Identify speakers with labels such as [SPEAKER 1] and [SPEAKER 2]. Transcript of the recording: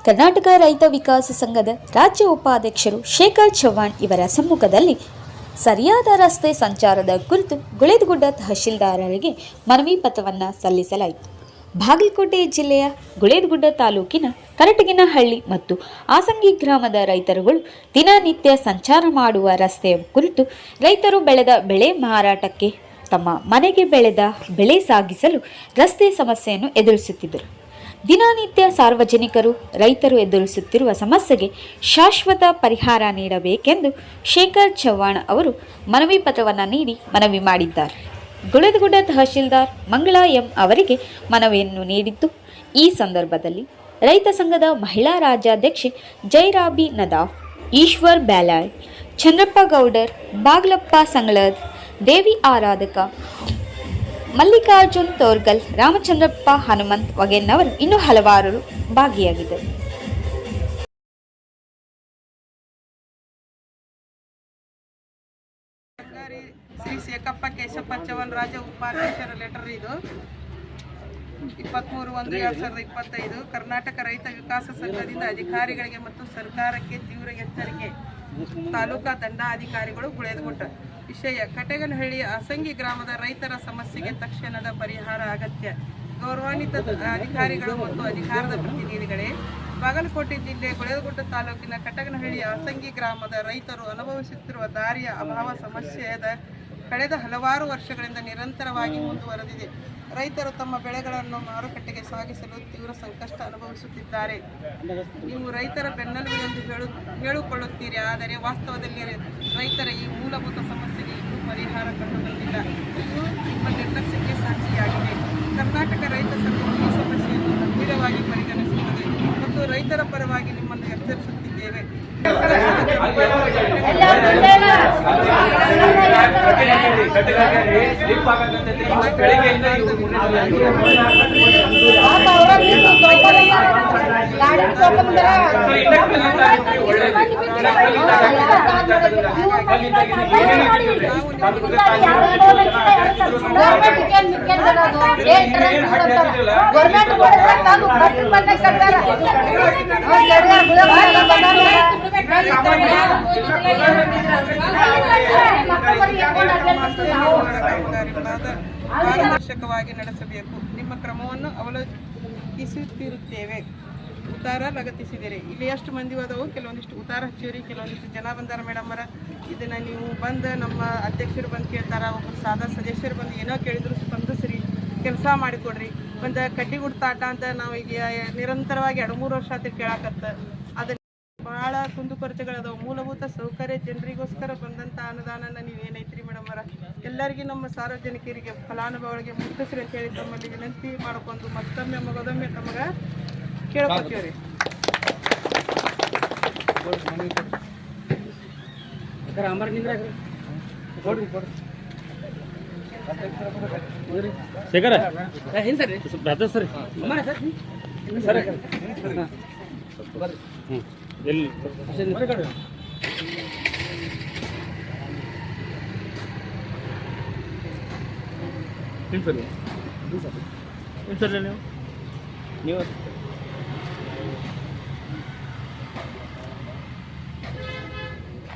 [SPEAKER 1] ಕರ್ನಾಟಕ ರೈತ ವಿಕಾಸ ಸಂಘದ ರಾಜ್ಯ ಉಪಾಧ್ಯಕ್ಷರು ಶೇಖರ್ ಚವ್ಹಾಣ್ ಇವರ ಸಮ್ಮುಖದಲ್ಲಿ ಸರಿಯಾದ ರಸ್ತೆ ಸಂಚಾರದ ಕುರಿತು ಗುಳೇದಗುಡ್ಡ ತಹಶೀಲ್ದಾರರಿಗೆ ಮನವಿ ಪತ್ರವನ್ನು ಸಲ್ಲಿಸಲಾಯಿತು. ಬಾಗಲಕೋಟೆ ಜಿಲ್ಲೆಯ ಗುಳೇದಗುಡ್ಡ ತಾಲೂಕಿನ ಕರಟಗಿನಹಳ್ಳಿ ಮತ್ತು ಆಸಂಗಿ ಗ್ರಾಮದ ರೈತರುಗಳು ದಿನನಿತ್ಯ ಸಂಚಾರ ಮಾಡುವ ರಸ್ತೆಯ ಕುರಿತು ರೈತರು ಬೆಳೆದ ಬೆಳೆ ಮಾರಾಟಕ್ಕೆ ತಮ್ಮ ಮನೆಗೆ ಬೆಳೆದ ಬೆಳೆ ಸಾಗಿಸಲು ರಸ್ತೆ ಸಮಸ್ಯೆಯನ್ನು ಎದುರಿಸುತ್ತಿದ್ದರು. ದಿನನಿತ್ಯ ಸಾರ್ವಜನಿಕರು ರೈತರು ಎದುರಿಸುತ್ತಿರುವ ಸಮಸ್ಯೆಗೆ ಶಾಶ್ವತ ಪರಿಹಾರ ನೀಡಬೇಕೆಂದು ಶೇಖರ್ ಚವ್ಹಾಣ್ ಅವರು ಮನವಿ ಪತ್ರವನ್ನು ನೀಡಿ ಮನವಿ ಮಾಡಿದ್ದಾರೆ. ಗುಳೇದಗುಡ್ಡ ತಹಶೀಲ್ದಾರ್ ಮಂಗಳಾ ಎಂ ಅವರಿಗೆ ಮನವಿಯನ್ನು ನೀಡಿದ್ದು, ಈ ಸಂದರ್ಭದಲ್ಲಿ ರೈತ ಸಂಘದ ಮಹಿಳಾ ರಾಜ್ಯಾಧ್ಯಕ್ಷೆ ಜೈರಾಬಿ ನದಾಫ್, ಈಶ್ವರ್ ಬ್ಯಾಲಾಳ್, ಚಂದ್ರಪ್ಪ ಗೌಡರ್, ಬಾಗ್ಲಪ್ಪ ಸಂಗಳದ್, ದೇವಿ ಆರಾಧಕ, ಮಲ್ಲಿಕಾರ್ಜುನ್ ತೋರ್ಗಲ್, ರಾಮಚಂದ್ರಪ್ಪ ಹನುಮಂತ್ ವಗೆನ್ನವರು ಇನ್ನೂ ಹಲವಾರು ಭಾಗಿಯಾಗಿದ್ದರು.
[SPEAKER 2] ಶ್ರೀ ಶೇಖಪ್ಪ ಕೇಶಪ್ಪ ಚವ್ಹಾಣ್ ರಾಜ್ಯ ಉಪಾಧ್ಯಕ್ಷರ ಲೆಟರ್ ಇದು 23/1/2025 ಕರ್ನಾಟಕ ರೈತ ವಿಕಾಸ ಸಂಘದಿಂದ ಅಧಿಕಾರಿಗಳಿಗೆ ಮತ್ತು ಸರ್ಕಾರಕ್ಕೆ ತೀವ್ರ ಎಚ್ಚರಿಕೆ. ತಾಲೂಕಾ ದಂಡಾಧಿಕಾರಿಗಳು ಗುಳೇದಗುಡ್ಡ. ವಿಷಯ: ಕಟಗನಹಳ್ಳಿ ಆಸಂಗಿ ಗ್ರಾಮದ ರೈತರ ಸಮಸ್ಯೆಗೆ ತಕ್ಷಣದ ಪರಿಹಾರ ಅಗತ್ಯ. ಗೌರವಾನ್ವಿತ ಅಧಿಕಾರಿಗಳು ಮತ್ತು ಅಧಿಕಾರದ ಪ್ರತಿನಿಧಿಗಳೇ, ಬಾಗಲಕೋಟೆ ಜಿಲ್ಲೆ ಗುಳೇದಗುಡ್ಡ ತಾಲೂಕಿನ ಕಟಗನಹಳ್ಳಿ ಆಸಂಗಿ ಗ್ರಾಮದ ರೈತರು ಅನುಭವಿಸುತ್ತಿರುವ ದಾರಿಯ ಅಭಾವ ಸಮಸ್ಯೆಯಾದ ಕಳೆದ ಹಲವಾರು ವರ್ಷಗಳಿಂದ ನಿರಂತರವಾಗಿ ಮುಂದುವರೆದಿದೆ. ರೈತರು ತಮ್ಮ ಬೆಳೆಗಳನ್ನು ಮಾರುಕಟ್ಟೆಗೆ ಸಾಗಿಸಲು ತೀವ್ರ ಸಂಕಷ್ಟ ಅನುಭವಿಸುತ್ತಿದ್ದಾರೆ. ನೀವು ರೈತರ ಬೆನ್ನೆಲುಬು ಎಂದು ಹೇಳಿಕೊಳ್ಳುತ್ತೀರಿ, ಆದರೆ ವಾಸ್ತವದಲ್ಲಿ ರೈತರ ಈ ಮೂಲಭೂತ ಸಮಸ್ಯೆಗೆ ಇನ್ನೂ ಪರಿಹಾರ ಕಂಡುಬಂದಿಲ್ಲ. ಇದು ನಿಮ್ಮ ನಿರ್ಲಕ್ಷ್ಯಕ್ಕೆ ಸಾಕ್ಷಿಯಾಗಿದೆ. ಕರ್ನಾಟಕ ರೈತ ಸಂಘವು ಈ ಸಮಸ್ಯೆಯನ್ನು ಗಂಭೀರವಾಗಿ ಪರಿಗಣಿಸುತ್ತದೆ ಮತ್ತು ರೈತರ ಪರವಾಗಿ ನಿಮ್ಮನ್ನು ಎಚ್ಚರಿಸುತ್ತಿದ್ದೇವೆ. ಪಾರದರ್ಶಕವಾಗಿ ನಡೆಸಬೇಕು. ನಿಮ್ಮ ಕ್ರಮವನ್ನು ಅವಲೋಕಿಸುತ್ತಿರುತ್ತೇವೆ. ಉತ್ತಾರ ಲಗತ್ತಿಸಿದರೆ ಇಲ್ಲಿ ಎಷ್ಟು ಮಂದಿ ಹೋದವು, ಕೆಲವೊಂದಿಷ್ಟು ಉತ್ತಾರ ಹಚ್ಚಿರಿ, ಕೆಲವೊಂದಿಷ್ಟು ಜನ ಬಂದಾರ. ಮೇಡಮ್ಮರ, ಇದನ್ನು ನೀವು ಬಂದು ನಮ್ಮ ಅಧ್ಯಕ್ಷರು ಬಂದು ಕೇಳ್ತಾರ, ಒಬ್ಬರು ಸಾದಾ ಸದಸ್ಯರು ಬಂದು ಏನೋ ಕೇಳಿದ್ರು ಸ್ಪಂದಿಸ್ರಿ, ಕೆಲಸ ಮಾಡಿಕೊಡ್ರಿ. ಒಂದು ಕಡ್ಡಿ ಗುಡ್ತಾಟ ಅಂತ ನಾವು ಈಗ ನಿರಂತರವಾಗಿ 2-3 ವರ್ಷ ಆತ ಕೇಳಾಕತ್ತ. ಅದನ್ನು ಭಾಳ ಕುಂದುಕೊರತೆಗಳದಾವು. ಮೂಲಭೂತ ಸೌಕರ್ಯ ಜನರಿಗೋಸ್ಕರ ಬಂದಂಥ ಅನುದಾನನ ನೀವೇನೈತ್ರಿ ಮೇಡಮ್ಮರ, ಎಲ್ಲರಿಗೂ ನಮ್ಮ ಸಾರ್ವಜನಿಕರಿಗೆ ಫಲಾನುಭವಿಗಳಿಗೆ ಮುಟ್ಟಿಸ್ರಿ ಅಂತ ಹೇಳಿ ತಮ್ಮಲ್ಲಿ ವಿನಂತಿ ಮಾಡ್ಕೊಂಡು ಮತ್ತೊಮ್ಮೆ ಮಗದೊಮ್ಮೆ ತಮಗೆ ಕೇಳ್ಕೊತೀವ್ರಿ.
[SPEAKER 3] ಶೇಖರ ಸರ್ ಎಲ್ಲಿ ನೀವು